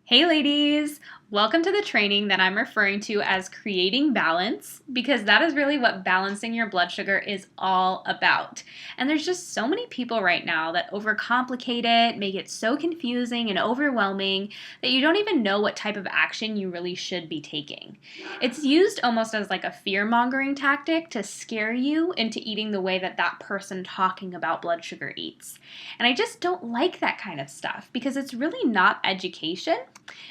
Hey ladies! Welcome to the training that I'm referring to as creating balance, because that is really what balancing your blood sugar is all about. And there's just so many people right now that overcomplicate it, make it so confusing and overwhelming that you don't even know what type of action you really should be taking. It's used almost as like a fear-mongering tactic to scare you into eating the way that that person talking about blood sugar eats. And I just don't like that kind of stuff because it's really not education.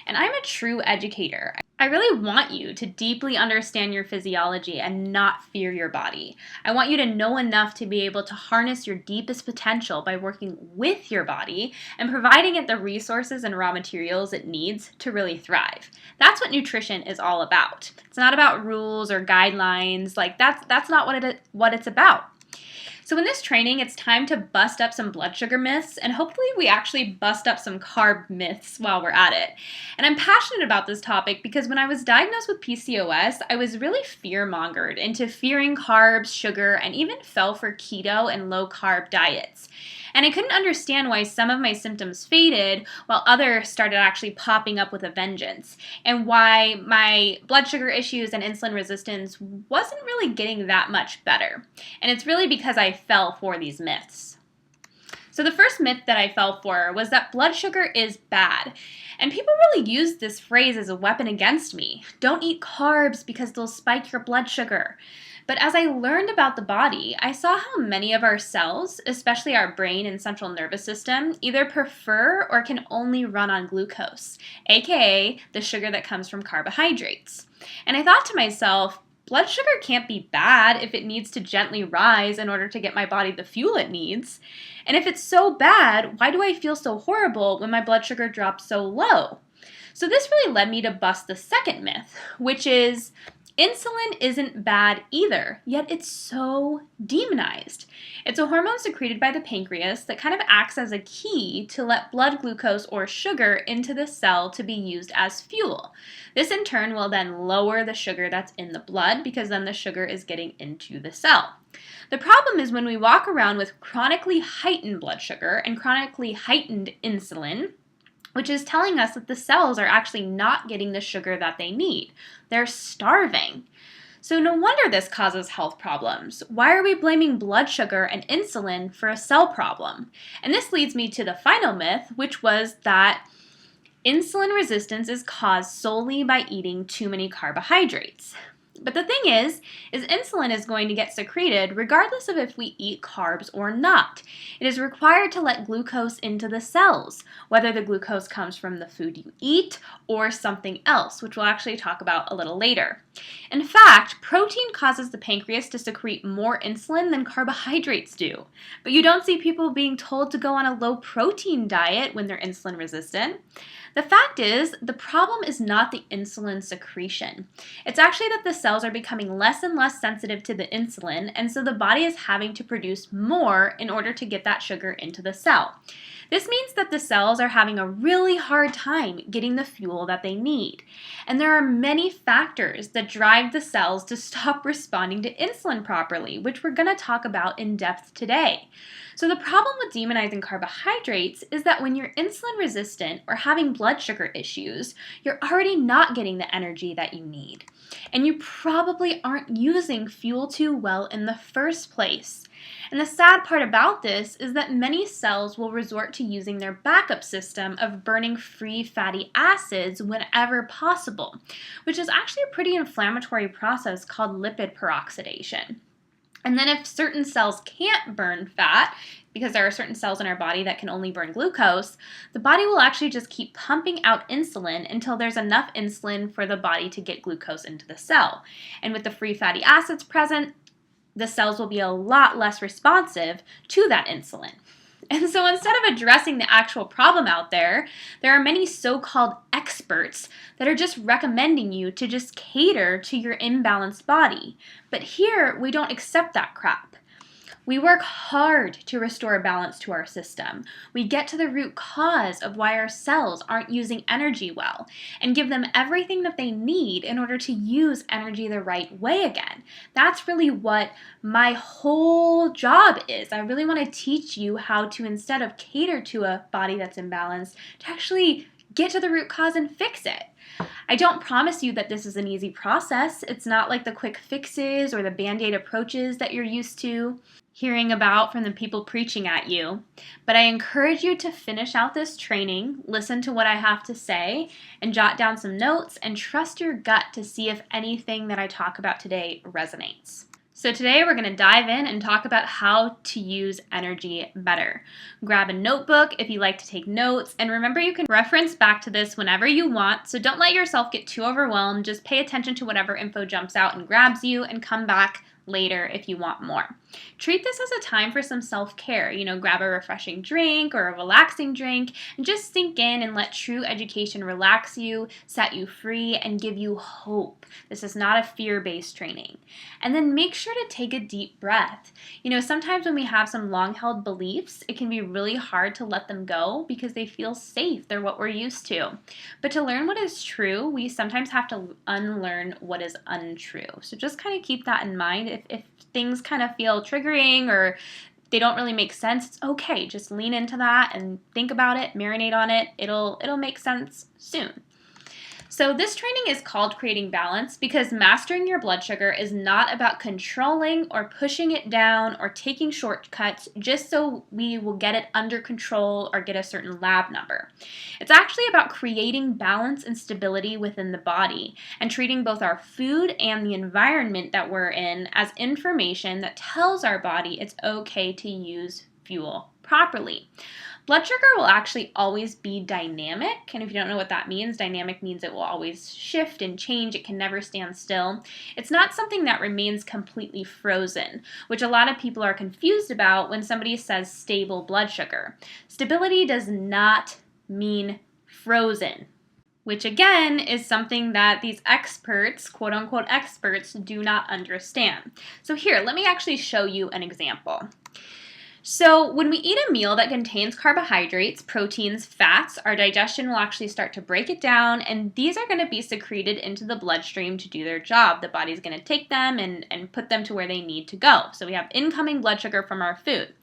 And I'm a true educator. I really want you to deeply understand your physiology and not fear your body. I want you to know enough to be able to harness your deepest potential by working with your body and providing it the resources and raw materials it needs to really thrive. That's what nutrition is all about. It's not about rules or guidelines. That's not what it's about. So in this training, it's time to bust up some blood sugar myths, and hopefully we actually bust up some carb myths while we're at it. And I'm passionate about this topic because when I was diagnosed with PCOS, I was really fear-mongered into fearing carbs, sugar, and even fell for keto and low-carb diets. And I couldn't understand why some of my symptoms faded while others started actually popping up with a vengeance, and why my blood sugar issues and insulin resistance wasn't really getting that much better. And it's really because I fell for these myths. So the first myth that I fell for was that blood sugar is bad. And people really use this phrase as a weapon against me. Don't eat carbs because they'll spike your blood sugar. But as I learned about the body, I saw how many of our cells, especially our brain and central nervous system, either prefer or can only run on glucose, aka the sugar that comes from carbohydrates. And I thought to myself, blood sugar can't be bad if it needs to gently rise in order to get my body the fuel it needs. And if it's so bad, why do I feel so horrible when my blood sugar drops so low? So this really led me to bust the second myth, which is insulin isn't bad either, yet it's so demonized. It's a hormone secreted by the pancreas that kind of acts as a key to let blood glucose or sugar into the cell to be used as fuel. This in turn will then lower the sugar that's in the blood because then the sugar is getting into the cell. The problem is when we walk around with chronically heightened blood sugar and chronically heightened insulin, which is telling us that the cells are actually not getting the sugar that they need. They're starving. So no wonder this causes health problems. Why are we blaming blood sugar and insulin for a cell problem? And this leads me to the final myth, which was that insulin resistance is caused solely by eating too many carbohydrates. But the thing is insulin is going to get secreted regardless of if we eat carbs or not. It is required to let glucose into the cells, whether the glucose comes from the food you eat or something else, which we'll actually talk about a little later. In fact, protein causes the pancreas to secrete more insulin than carbohydrates do. But you don't see people being told to go on a low protein diet when they're insulin resistant. The fact is, the problem is not the insulin secretion. It's actually that the cells are becoming less and less sensitive to the insulin, and so the body is having to produce more in order to get that sugar into the cell. This means that the cells are having a really hard time getting the fuel that they need. And there are many factors that drive the cells to stop responding to insulin properly, which we're going to talk about in depth today. So the problem with demonizing carbohydrates is that when you're insulin resistant or having blood sugar issues, you're already not getting the energy that you need. And you probably aren't using fuel too well in the first place. And the sad part about this is that many cells will resort to using their backup system of burning free fatty acids whenever possible, which is actually a pretty inflammatory process called lipid peroxidation. And then if certain cells can't burn fat, because there are certain cells in our body that can only burn glucose, the body will actually just keep pumping out insulin until there's enough insulin for the body to get glucose into the cell. And with the free fatty acids present, the cells will be a lot less responsive to that insulin. And so instead of addressing the actual problem out there, there are many so-called experts that are just recommending you to just cater to your imbalanced body. But here, we don't accept that crap. We work hard to restore balance to our system. We get to the root cause of why our cells aren't using energy well and give them everything that they need in order to use energy the right way again. That's really what my whole job is. I really want to teach you how to, instead of cater to a body that's imbalanced, to actually get to the root cause and fix it. I don't promise you that this is an easy process. It's not like the quick fixes or the band-aid approaches that you're used to hearing about from the people preaching at you. But I encourage you to finish out this training, listen to what I have to say, and jot down some notes and trust your gut to see if anything that I talk about today resonates. So today we're going to dive in and talk about how to use energy better. Grab a notebook if you like to take notes, and remember you can reference back to this whenever you want, so don't let yourself get too overwhelmed. Just pay attention to whatever info jumps out and grabs you, and come back later if you want more. Treat this as a time for some self-care. Grab a refreshing drink or a relaxing drink and just sink in and let true education relax you, set you free, and give you hope. This is not a fear-based training. And then make sure to take a deep breath. Sometimes when we have some long-held beliefs, it can be really hard to let them go because they feel safe. They're what we're used to. But to learn what is true, we sometimes have to unlearn what is untrue. So just kind of keep that in mind. If things kind of feel triggering or they don't really make sense, it's okay. Just lean into that and think about it, marinate on it. It'll make sense soon. So this training is called Creating Balance because mastering your blood sugar is not about controlling or pushing it down or taking shortcuts just so we will get it under control or get a certain lab number. It's actually about creating balance and stability within the body and treating both our food and the environment that we're in as information that tells our body it's okay to use fuel properly. Blood sugar will actually always be dynamic, and if you don't know what that means, dynamic means it will always shift and change. It can never stand still. It's not something that remains completely frozen, which a lot of people are confused about when somebody says stable blood sugar. Stability does not mean frozen, which again is something that these experts, quote unquote experts, do not understand. So here, let me actually show you an example. So when we eat a meal that contains carbohydrates, proteins, fats, our digestion will actually start to break it down, and these are going to be secreted into the bloodstream to do their job. The body's going to take them and put them to where they need to go. So we have incoming blood sugar from our food.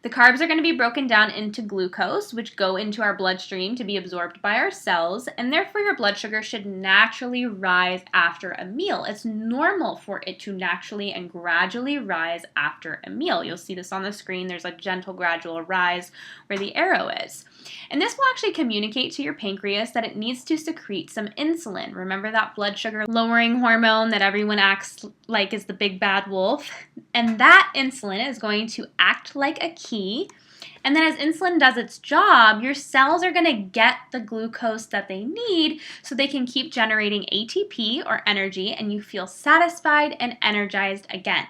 The carbs are going to be broken down into glucose, which go into our bloodstream to be absorbed by our cells, and therefore your blood sugar should naturally rise after a meal. It's normal for it to naturally and gradually rise after a meal. You'll see this on the screen. There's a gentle, gradual rise where the arrow is. And this will actually communicate to your pancreas that it needs to secrete some insulin. Remember that blood sugar lowering hormone that everyone acts like is the big bad wolf? And that insulin is going to act like a key. And then as insulin does its job, your cells are going to get the glucose that they need so they can keep generating ATP or energy, and you feel satisfied and energized again.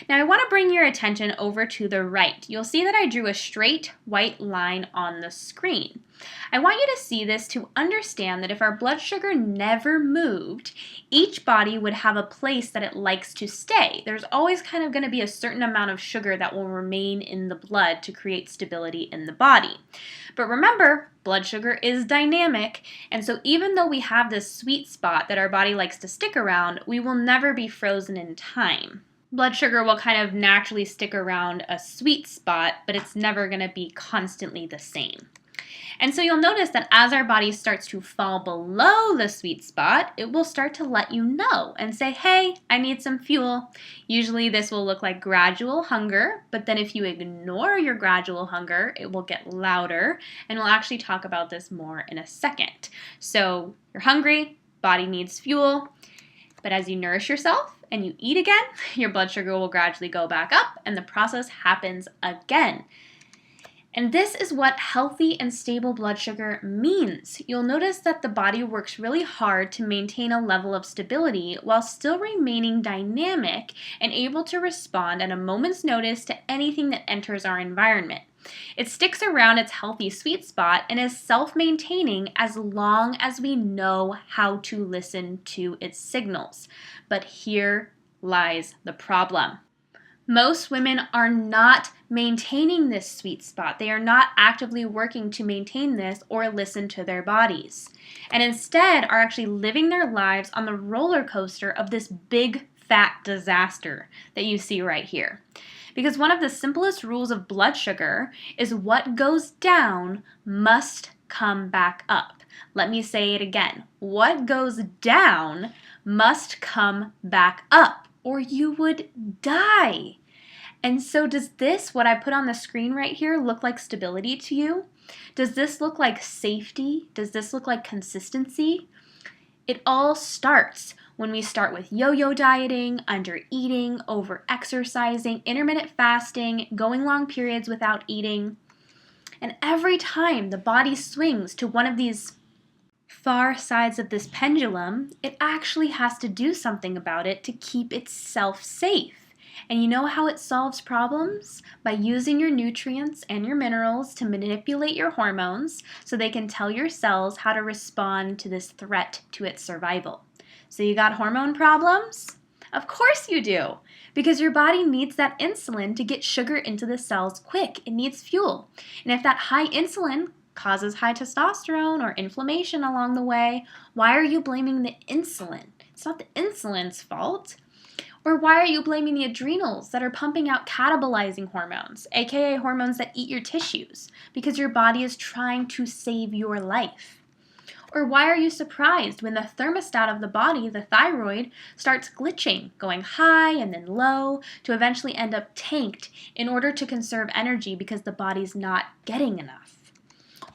Now I want to bring your attention over to the right. You'll see that I drew a straight white line on the screen. I want you to see this to understand that if our blood sugar never moved, each body would have a place that it likes to stay. There's always kind of going to be a certain amount of sugar that will remain in the blood to create stability in the body. But remember, blood sugar is dynamic, and so even though we have this sweet spot that our body likes to stick around, we will never be frozen in time. Blood sugar will kind of naturally stick around a sweet spot, but it's never going to be constantly the same. And so you'll notice that as our body starts to fall below the sweet spot, it will start to let you know and say, hey, I need some fuel. Usually this will look like gradual hunger, but then if you ignore your gradual hunger, it will get louder, and we'll actually talk about this more in a second. So you're hungry, body needs fuel, but as you nourish yourself and you eat again, your blood sugar will gradually go back up and the process happens again. And this is what healthy and stable blood sugar means. You'll notice that the body works really hard to maintain a level of stability while still remaining dynamic and able to respond at a moment's notice to anything that enters our environment. It sticks around its healthy sweet spot and is self-maintaining as long as we know how to listen to its signals. But here lies the problem. Most women are not maintaining this sweet spot. They are not actively working to maintain this or listen to their bodies, and instead are actually living their lives on the roller coaster of this big fat disaster that you see right here. Because one of the simplest rules of blood sugar is what goes down must come back up. Let me say it again. What goes down must come back up, or you would die. And so does this, what I put on the screen right here, look like stability to you? Does this look like safety? Does this look like consistency? It all starts when we start with yo-yo dieting, under-eating, over-exercising, intermittent fasting, going long periods without eating. And every time the body swings to one of these far sides of this pendulum, it actually has to do something about it to keep itself safe. And you know how it solves problems? By using your nutrients and your minerals to manipulate your hormones so they can tell your cells how to respond to this threat to its survival. So you got hormone problems? Of course you do, because your body needs that insulin to get sugar into the cells quick. It needs fuel. And if that high insulin causes high testosterone or inflammation along the way, why are you blaming the insulin? It's not the insulin's fault. Or why are you blaming the adrenals that are pumping out catabolizing hormones, aka hormones that eat your tissues, because your body is trying to save your life? Or why are you surprised when the thermostat of the body, the thyroid, starts glitching, going high and then low, to eventually end up tanked in order to conserve energy because the body's not getting enough?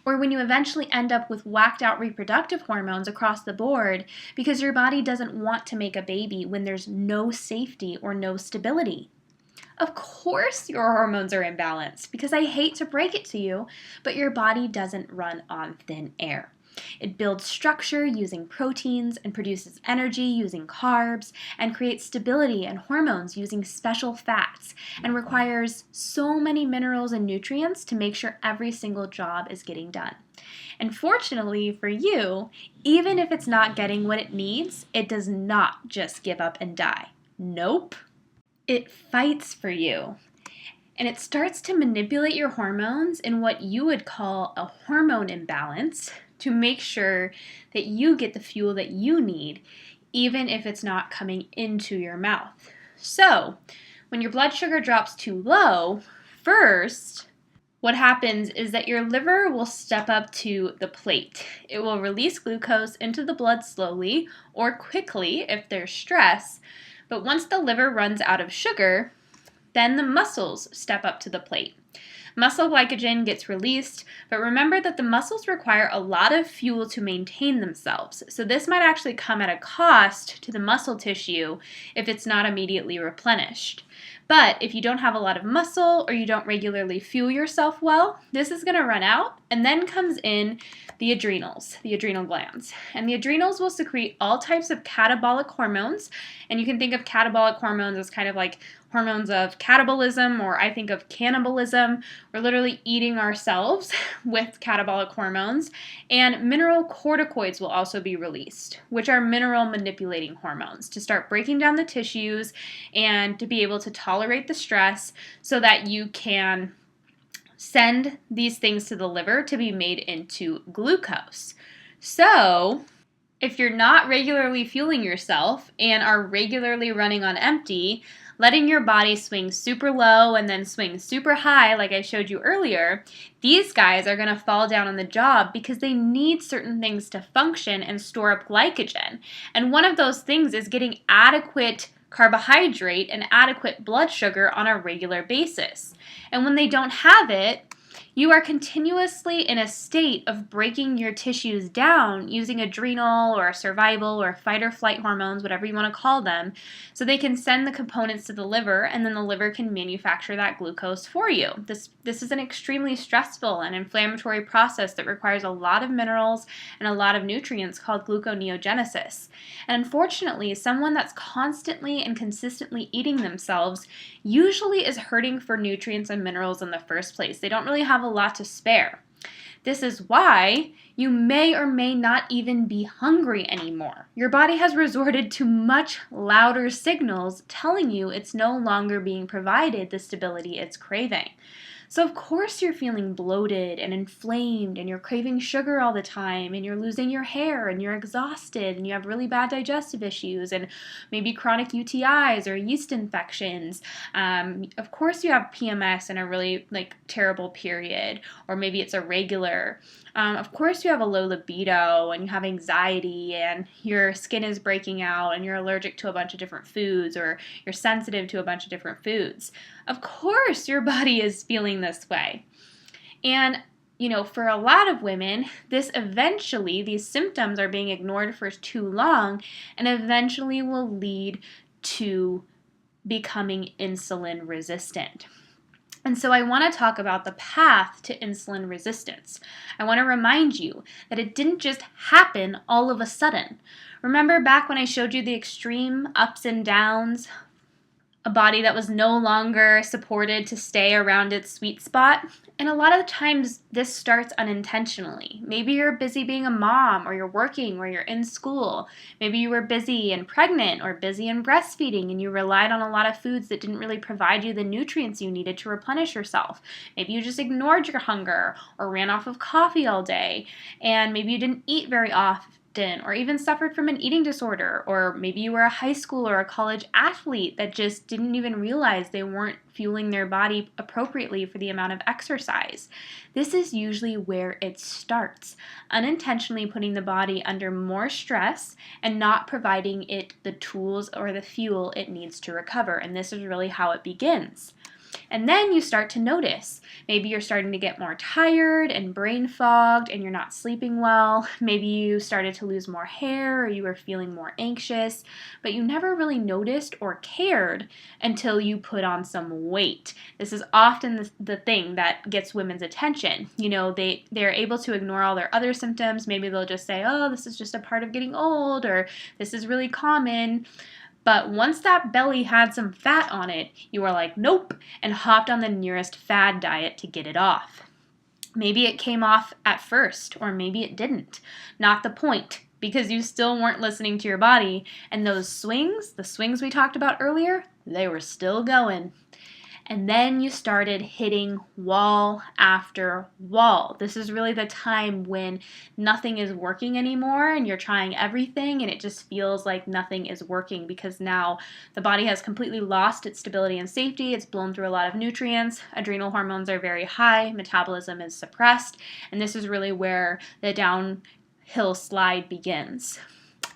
Or when you eventually end up with whacked out reproductive hormones across the board because your body doesn't want to make a baby when there's no safety or no stability. Of course your hormones are imbalanced, because I hate to break it to you, but your body doesn't run on thin air. It builds structure using proteins and produces energy using carbs and creates stability and hormones using special fats and requires so many minerals and nutrients to make sure every single job is getting done. And fortunately for you, even if it's not getting what it needs, it does not just give up and die. Nope. It fights for you. And it starts to manipulate your hormones in what you would call a hormone imbalance to make sure that you get the fuel that you need, even if it's not coming into your mouth. So, when your blood sugar drops too low, first, what happens is that your liver will step up to the plate. It will release glucose into the blood slowly or quickly if there's stress, but once the liver runs out of sugar, then the muscles step up to the plate. Muscle glycogen gets released, but remember that the muscles require a lot of fuel to maintain themselves. So this might actually come at a cost to the muscle tissue if it's not immediately replenished. But if you don't have a lot of muscle or you don't regularly fuel yourself well, this is going to run out, and then comes in the adrenals, the adrenal glands. And the adrenals will secrete all types of catabolic hormones, and you can think of catabolic hormones as kind of like hormones of catabolism, or I think of cannibalism. We're literally eating ourselves with catabolic hormones. And mineral corticoids will also be released, which are mineral manipulating hormones to start breaking down the tissues and to be able to tolerate the stress so that you can send these things to the liver to be made into glucose. So, if you're not regularly fueling yourself and are regularly running on empty, letting your body swing super low and then swing super high, like I showed you earlier, these guys are going to fall down on the job because they need certain things to function and store up glycogen. And one of those things is getting adequate carbohydrate and adequate blood sugar on a regular basis. And when they don't have it, you are continuously in a state of breaking your tissues down using adrenal or survival or fight or flight hormones, whatever you want to call them, so they can send the components to the liver, and then the liver can manufacture that glucose for you. This is an extremely stressful and inflammatory process that requires a lot of minerals and a lot of nutrients called gluconeogenesis. And unfortunately, someone that's constantly and consistently eating themselves usually is hurting for nutrients and minerals in the first place. They don't really have a lot to spare. This is why you may or may not even be hungry anymore. Your body has resorted to much louder signals telling you it's no longer being provided the stability it's craving. So of course you're feeling bloated and inflamed and you're craving sugar all the time and you're losing your hair and you're exhausted and you have really bad digestive issues and maybe chronic UTIs or yeast infections. Of course you have PMS and a really terrible period, or maybe it's irregular. Of course you have a low libido and you have anxiety and your skin is breaking out and you're allergic to a bunch of different foods, or you're sensitive to a bunch of different foods. Of course your body is feeling this way. And for a lot of women, these symptoms are being ignored for too long and eventually will lead to becoming insulin resistant. And so I want to talk about the path to insulin resistance. I want to remind you that it didn't just happen all of a sudden. Remember back when I showed you the extreme ups and downs? A body that was no longer supported to stay around its sweet spot. And a lot of times this starts unintentionally. Maybe you're busy being a mom, or you're working, or you're in school. Maybe you were busy and pregnant or busy and breastfeeding and you relied on a lot of foods that didn't really provide you the nutrients you needed to replenish yourself. Maybe you just ignored your hunger or ran off of coffee all day, and maybe you didn't eat very often, or even suffered from an eating disorder, or maybe you were a high school or a college athlete that just didn't even realize they weren't fueling their body appropriately for the amount of exercise. This is usually where it starts, unintentionally putting the body under more stress and not providing it the tools or the fuel it needs to recover, and this is really how it begins. And then you start to notice. Maybe you're starting to get more tired and brain fogged and you're not sleeping well. Maybe you started to lose more hair or you were feeling more anxious, but you never really noticed or cared until you put on some weight. This is often the thing that gets women's attention. They're able to ignore all their other symptoms. Maybe they'll just say, oh, this is just a part of getting old, or this is really common. But once that belly had some fat on it, you were like, nope, and hopped on the nearest fad diet to get it off. Maybe it came off at first, or maybe it didn't. Not the point, because you still weren't listening to your body, and those swings, the swings we talked about earlier, they were still going. And then you started hitting wall after wall. This is really the time when nothing is working anymore and you're trying everything and it just feels like nothing is working, because now the body has completely lost its stability and safety. It's blown through a lot of nutrients. Adrenal hormones are very high. Metabolism is suppressed. And this is really where the downhill slide begins.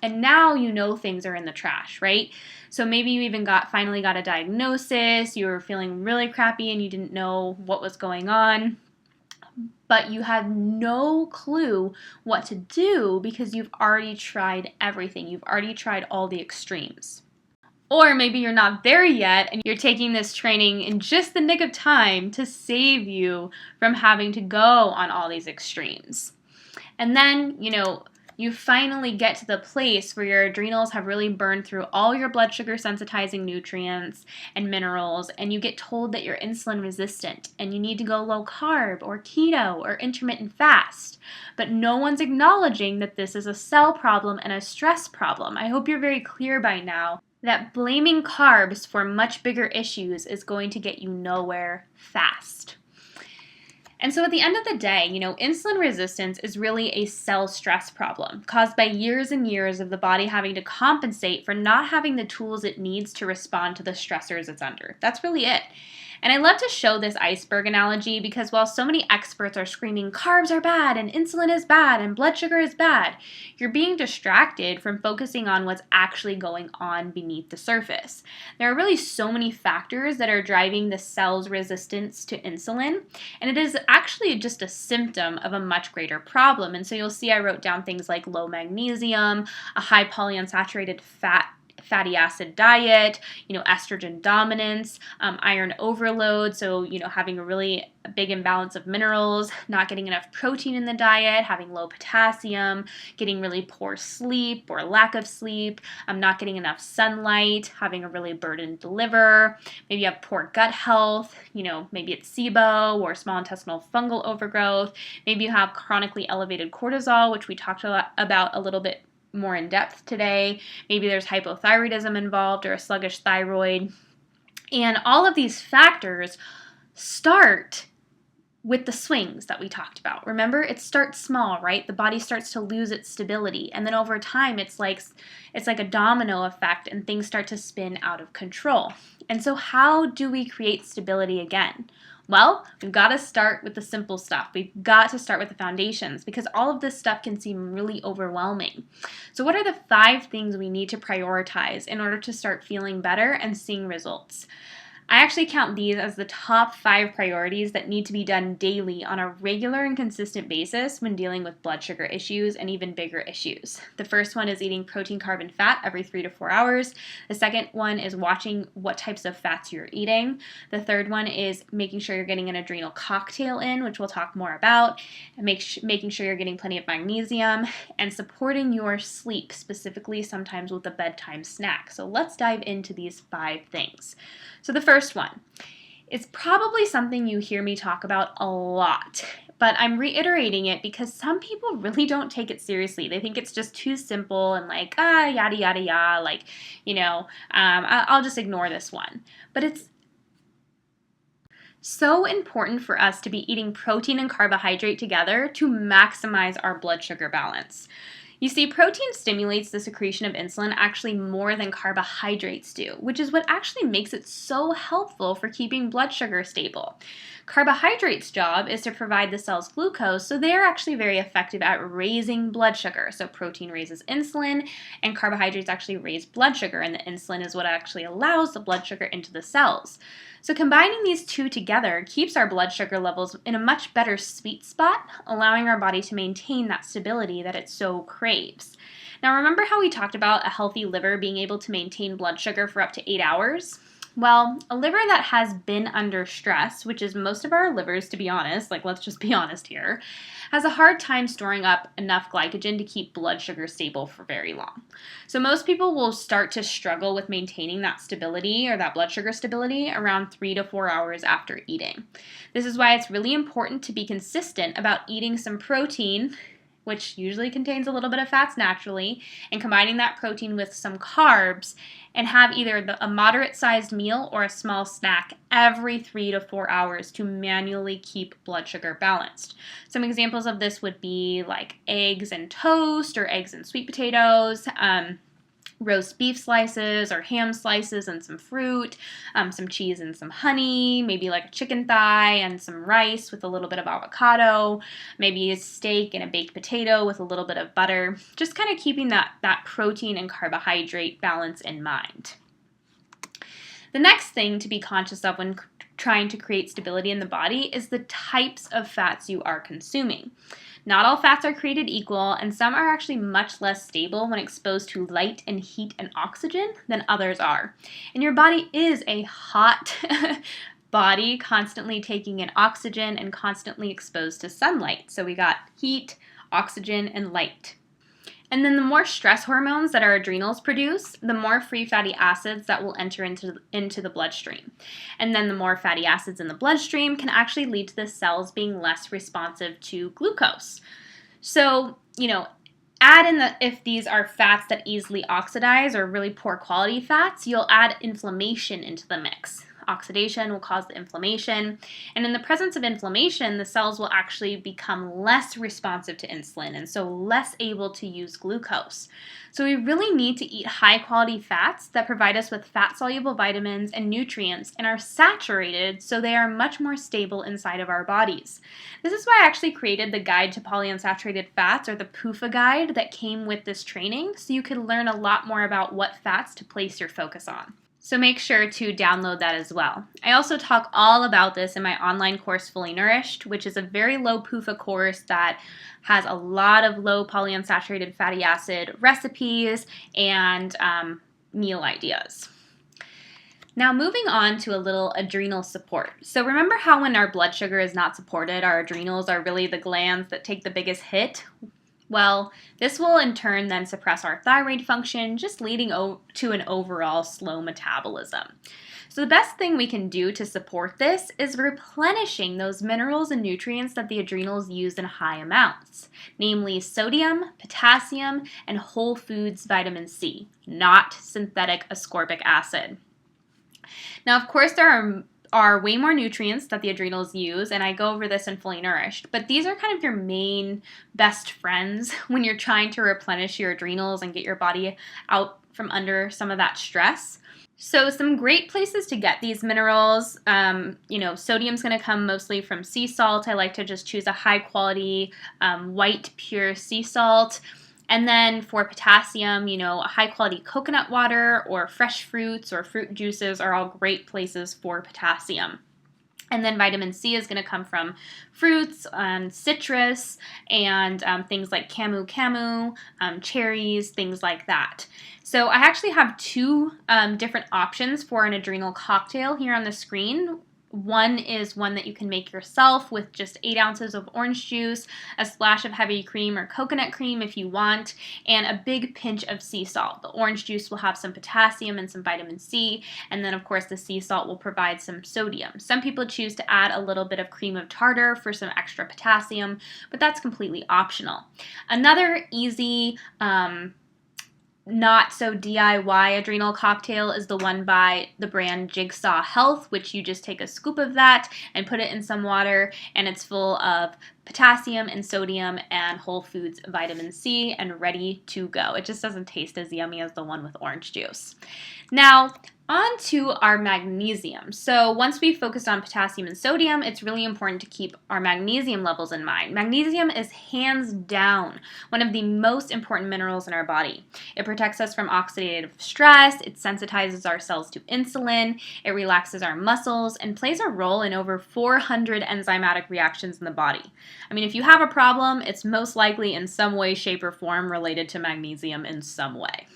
And now things are in the trash, right? So maybe you even finally got a diagnosis, you were feeling really crappy and you didn't know what was going on, but you had no clue what to do because you've already tried everything. You've already tried all the extremes. Or maybe you're not there yet and you're taking this training in just the nick of time to save you from having to go on all these extremes. And then, you finally get to the place where your adrenals have really burned through all your blood sugar sensitizing nutrients and minerals, and you get told that you're insulin resistant and you need to go low carb or keto or intermittent fast. But no one's acknowledging that this is a cell problem and a stress problem. I hope you're very clear by now that blaming carbs for much bigger issues is going to get you nowhere fast. And so at the end of the day, insulin resistance is really a cell stress problem caused by years and years of the body having to compensate for not having the tools it needs to respond to the stressors it's under. That's really it. And I love to show this iceberg analogy because while so many experts are screaming carbs are bad and insulin is bad and blood sugar is bad, you're being distracted from focusing on what's actually going on beneath the surface. There are really so many factors that are driving the cell's resistance to insulin, and it is actually just a symptom of a much greater problem. And so you'll see I wrote down things like low magnesium, a high polyunsaturated fatty acid diet, estrogen dominance, iron overload, so, having a really big imbalance of minerals, not getting enough protein in the diet, having low potassium, getting really poor sleep or lack of sleep, not getting enough sunlight, having a really burdened liver, maybe you have poor gut health, maybe it's SIBO or small intestinal fungal overgrowth, maybe you have chronically elevated cortisol, which we talked about a little bit more in depth today. Maybe there's hypothyroidism involved or a sluggish thyroid. And all of these factors start with the swings that we talked about. Remember, it starts small, right? The body starts to lose its stability, and then over time it's like a domino effect and things start to spin out of control. And so how do we create stability again? Well, we've got to start with the simple stuff. We've got to start with the foundations because all of this stuff can seem really overwhelming. So what are the 5 things we need to prioritize in order to start feeling better and seeing results? I actually count these as the top 5 priorities that need to be done daily on a regular and consistent basis when dealing with blood sugar issues and even bigger issues. The first one is eating protein, carb, and fat every 3 to 4 hours. The second one is watching what types of fats you're eating. The third one is making sure you're getting an adrenal cocktail in, which we'll talk more about, and making sure you're getting plenty of magnesium, and supporting your sleep, specifically sometimes with a bedtime snack. So let's dive into these 5 things. So the first one is probably something you hear me talk about a lot, but I'm reiterating it because some people really don't take it seriously. They think it's just too simple and like, yada, yada, yada, like, I'll just ignore this one. But it's so important for us to be eating protein and carbohydrate together to maximize our blood sugar balance. You see, protein stimulates the secretion of insulin actually more than carbohydrates do, which is what actually makes it so helpful for keeping blood sugar stable. Carbohydrates' job is to provide the cells glucose, so they're actually very effective at raising blood sugar. So protein raises insulin, and carbohydrates actually raise blood sugar, and the insulin is what actually allows the blood sugar into the cells. So combining these two together keeps our blood sugar levels in a much better sweet spot, allowing our body to maintain that stability that it so craves. Now remember how we talked about a healthy liver being able to maintain blood sugar for up to 8 hours? Well, a liver that has been under stress, which is most of our livers, to be honest, like let's just be honest here, has a hard time storing up enough glycogen to keep blood sugar stable for very long. So most people will start to struggle with maintaining that stability or that blood sugar stability around 3 to 4 hours after eating. This is why it's really important to be consistent about eating some protein, which usually contains a little bit of fats naturally, and combining that protein with some carbs and have either a moderate-sized meal or a small snack every 3 to 4 hours to manually keep blood sugar balanced. Some examples of this would be like eggs and toast or eggs and sweet potatoes, roast beef slices or ham slices and some fruit, some cheese and some honey, maybe like a chicken thigh and some rice with a little bit of avocado, maybe a steak and a baked potato with a little bit of butter, just kind of keeping that protein and carbohydrate balance in mind. The next thing to be conscious of when trying to create stability in the body is the types of fats you are consuming. Not all fats are created equal, and some are actually much less stable when exposed to light and heat and oxygen than others are. And your body is a hot body, constantly taking in oxygen and constantly exposed to sunlight. So we got heat, oxygen, and light. And then the more stress hormones that our adrenals produce, the more free fatty acids that will enter into the bloodstream. And then the more fatty acids in the bloodstream can actually lead to the cells being less responsive to glucose. So, add in if these are fats that easily oxidize or really poor quality fats, you'll add inflammation into the mix. Oxidation will cause the inflammation, and in the presence of inflammation, the cells will actually become less responsive to insulin and so less able to use glucose. So we really need to eat high quality fats that provide us with fat-soluble vitamins and nutrients and are saturated so they are much more stable inside of our bodies. This is why I actually created the Guide to Polyunsaturated Fats, or the PUFA guide, that came with this training, so you can learn a lot more about what fats to place your focus on. So make sure to download that as well. I also talk all about this in my online course, Fully Nourished, which is a very low PUFA course that has a lot of low polyunsaturated fatty acid recipes and meal ideas. Now moving on to a little adrenal support. So remember how when our blood sugar is not supported, our adrenals are really the glands that take the biggest hit? Well, this will in turn then suppress our thyroid function, just leading to an overall slow metabolism. So the best thing we can do to support this is replenishing those minerals and nutrients that the adrenals use in high amounts, namely sodium, potassium, and whole foods vitamin C, not synthetic ascorbic acid. Now, of course, there are are way more nutrients that the adrenals use, and I go over this in Fully Nourished, but these are kind of your main best friends when you're trying to replenish your adrenals and get your body out from under some of that stress. So some great places to get these minerals, sodium's going to come mostly from sea salt. I like to just choose a high quality white pure sea salt. And then for potassium, high quality coconut water or fresh fruits or fruit juices are all great places for potassium. And then vitamin C is going to come from fruits and citrus and things like camu, cherries, things like that. So I actually have two different options for an adrenal cocktail here on the screen. One is one that you can make yourself with just 8 ounces of orange juice, a splash of heavy cream or coconut cream if you want, and a big pinch of sea salt. The orange juice will have some potassium and some vitamin C, and then of course the sea salt will provide some sodium. Some people choose to add a little bit of cream of tartar for some extra potassium, but that's completely optional. Another easy not so DIY adrenal cocktail is the one by the brand Jigsaw Health, which you just take a scoop of that and put it in some water, and it's full of potassium and sodium and whole foods vitamin C and ready to go. It just doesn't taste as yummy as the one with orange juice. Now, on to our magnesium. So once we focused on potassium and sodium, it's really important to keep our magnesium levels in mind. Magnesium is hands down one of the most important minerals in our body. It protects us from oxidative stress, it sensitizes our cells to insulin, it relaxes our muscles, and plays a role in over 400 enzymatic reactions in the body. I mean, if you have a problem, it's most likely in some way, shape, or form related to magnesium in some way.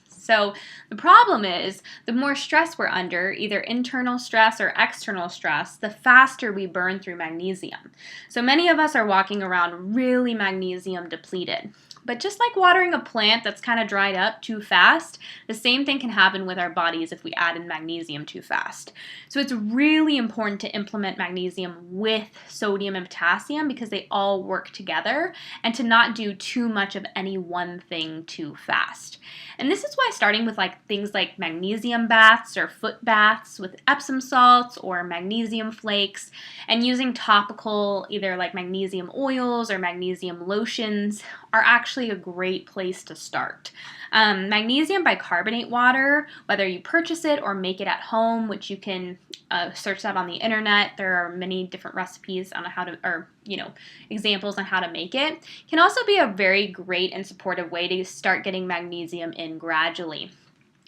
So the problem is the more stress we're under, either internal stress or external stress, the faster we burn through magnesium. So many of us are walking around really magnesium depleted. But just like watering a plant that's kind of dried up too fast, the same thing can happen with our bodies if we add in magnesium too fast. So it's really important to implement magnesium with sodium and potassium because they all work together, and to not do too much of any one thing too fast. And this is why starting with things like magnesium baths or foot baths with Epsom salts or magnesium flakes, and using topical either like magnesium oils or magnesium lotions are actually a great place to start. Magnesium bicarbonate water, whether you purchase it or make it at home, which you can search that on the internet. There are many different recipes on how to, or examples on how to make it, can also be a very great and supportive way to start getting magnesium in gradually.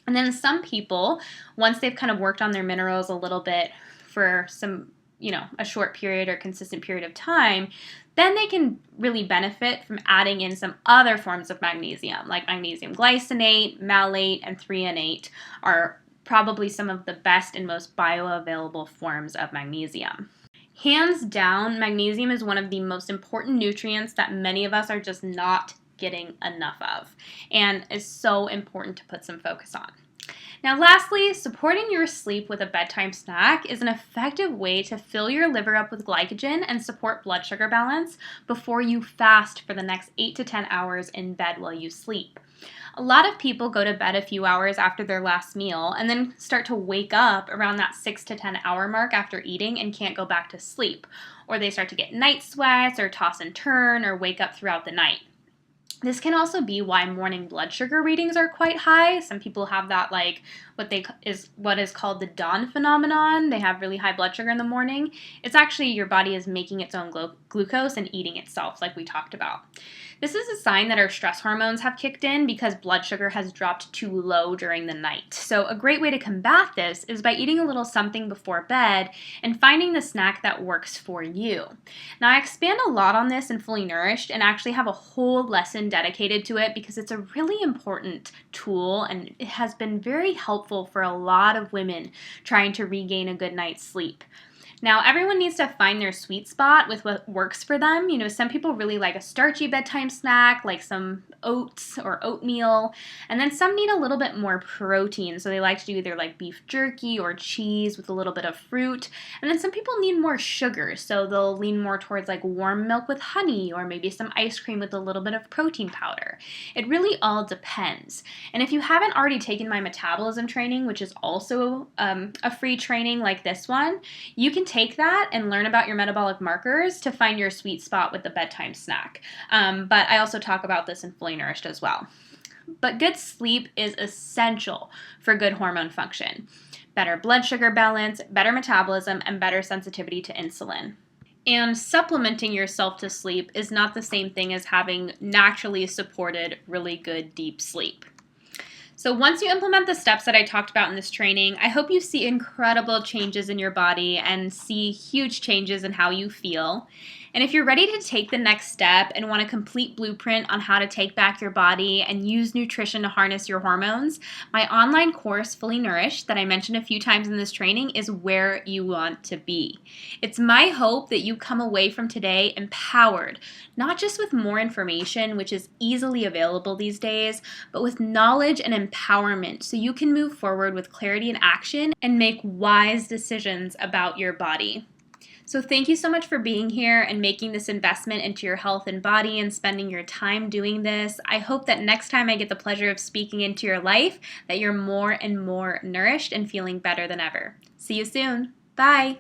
And then some people, once they've kind of worked on their minerals a little bit for some, a short period or consistent period of time, then they can really benefit from adding in some other forms of magnesium, like magnesium glycinate, malate, and threonate are probably some of the best and most bioavailable forms of magnesium. Hands down, magnesium is one of the most important nutrients that many of us are just not getting enough of, and is so important to put some focus on. Now lastly, supporting your sleep with a bedtime snack is an effective way to fill your liver up with glycogen and support blood sugar balance before you fast for the next 8 to 10 hours in bed while you sleep. A lot of people go to bed a few hours after their last meal and then start to wake up around that 6 to 10 hour mark after eating and can't go back to sleep. Or they start to get night sweats or toss and turn or wake up throughout the night. This can also be why morning blood sugar readings are quite high. Some people have that what is called the dawn phenomenon. They have really high blood sugar in the morning. It's actually your body is making its own glucose and eating itself, like we talked about. This is a sign that our stress hormones have kicked in because blood sugar has dropped too low during the night. So a great way to combat this is by eating a little something before bed and finding the snack that works for you. Now I expand a lot on this in Fully Nourished and actually have a whole lesson dedicated to it because it's a really important tool and it has been very helpful for a lot of women trying to regain a good night's sleep. Now, everyone needs to find their sweet spot with what works for them. Some people really like a starchy bedtime snack, like some oats or oatmeal. And then some need a little bit more protein. So they like to do either like beef jerky or cheese with a little bit of fruit. And then some people need more sugar. So they'll lean more towards like warm milk with honey or maybe some ice cream with a little bit of protein powder. It really all depends. And if you haven't already taken my metabolism training, which is also a free training like this one, you can take that and learn about your metabolic markers to find your sweet spot with the bedtime snack. But I also talk about this in Fully Nourished as well. But good sleep is essential for good hormone function, better blood sugar balance, better metabolism, and better sensitivity to insulin. And supplementing yourself to sleep is not the same thing as having naturally supported, really good deep sleep. So once you implement the steps that I talked about in this training, I hope you see incredible changes in your body and see huge changes in how you feel. And if you're ready to take the next step and want a complete blueprint on how to take back your body and use nutrition to harness your hormones, my online course, Fully Nourished, that I mentioned a few times in this training, is where you want to be. It's my hope that you come away from today empowered, not just with more information, which is easily available these days, but with knowledge and empowerment so you can move forward with clarity and action and make wise decisions about your body. So thank you so much for being here and making this investment into your health and body and spending your time doing this. I hope that next time I get the pleasure of speaking into your life, that you're more and more nourished and feeling better than ever. See you soon. Bye.